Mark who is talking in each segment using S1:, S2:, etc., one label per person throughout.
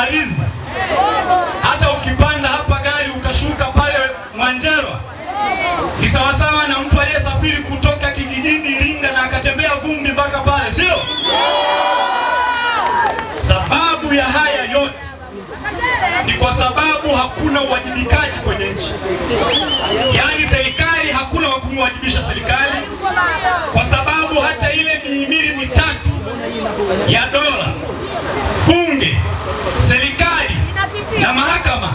S1: hawamalizi. Hata ukipanda hapa gari ukashuka pale Mwanjerwa ni sawasawa na mtu aliyesafiri kutoka kijijini Iringa na akatembea vumbi mpaka pale, sio? Sababu ya haya yote ni kwa sababu hakuna uwajibikaji kwenye nchi. Yaani serikali hakuna wa kumwajibisha serikali, kwa sababu hata ile mihimili mitatu ya dola, bunge, serikali na mahakama,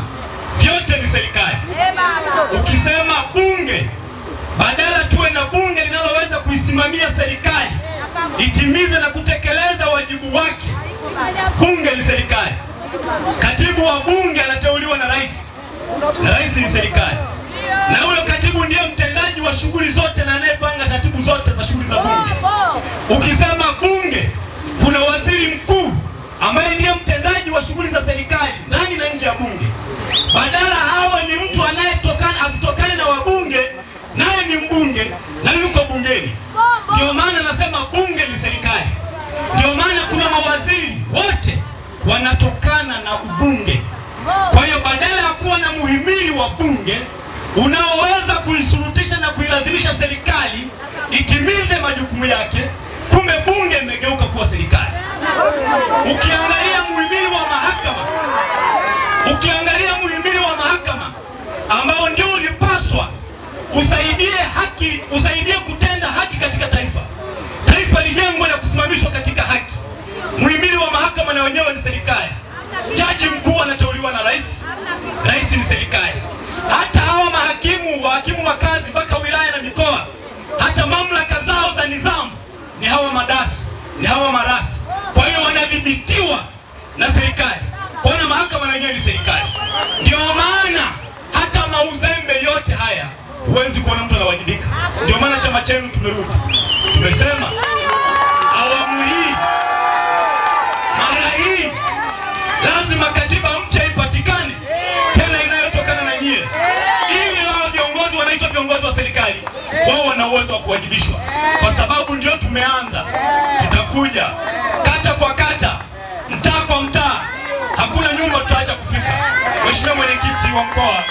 S1: vyote ni serikali. Ukisema bunge, badala tuwe na bunge linaloweza kuisimamia serikali itimize na kutekeleza wajibu wake, bunge ni serikali. Katibu wa bunge anateuliwa na rais, na rais ni serikali, na huyo katibu ndiye mtendaji wa shughuli zote na anayepanga taratibu zote za shughuli za bunge. Ukisema bunge, kuna waziri mkuu ambaye ndiye mtendaji wa shughuli za serikali ndani na nje ya bunge. Badala hawa ni mtu asitokane na wabunge, naye ni mbunge na yuko bungeni. Ndio maana nasema bunge ni serikali. Ndio maana kuna mawaziri wote wanatokana na ubunge. Kwa hiyo badala ya kuwa na muhimili wa bunge unaoweza kuisurutisha na kuilazimisha serikali itimize majukumu yake, kumbe bunge imegeuka kuwa serikali. Ukiangalia muhimili wa mahakama, ambao ndio ulipaswa usaidie kutenda haki katika taifa. Taifa lijengwa na kusimamishwa katika haki. Muhimili wa mahakama na wenyewe ni serikali. Jaji mkuu anateuliwa na rais, rais ni serikali. Hata hawa wahakimu makazi mpaka wilaya na mikoa, hata mamlaka zao za nizamu ni hawa madasi, ni hawa marasi. Kwa hiyo wanadhibitiwa na serikali. Kwa hiyo mahakama na wenyewe ni serikali. Ndio maana hata mauzembe yote haya huwezi kuona mtu anawajibika. Ndio maana chama chenu tumerudi, tumesema awamu hii, mara hii lazima katiba mpya ipatikane, tena inayotokana na nyie, ili wao viongozi wanaitwa viongozi wa serikali, wao wana uwezo wa kuwajibishwa, kwa sababu ndio tumeanza. Tutakuja kata kwa kata, mtaa kwa mtaa, hakuna nyumba tutaacha kufika. Mheshimiwa Mwenyekiti wa mkoa,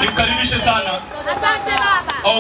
S1: nikukaribishe sana. Asante baba.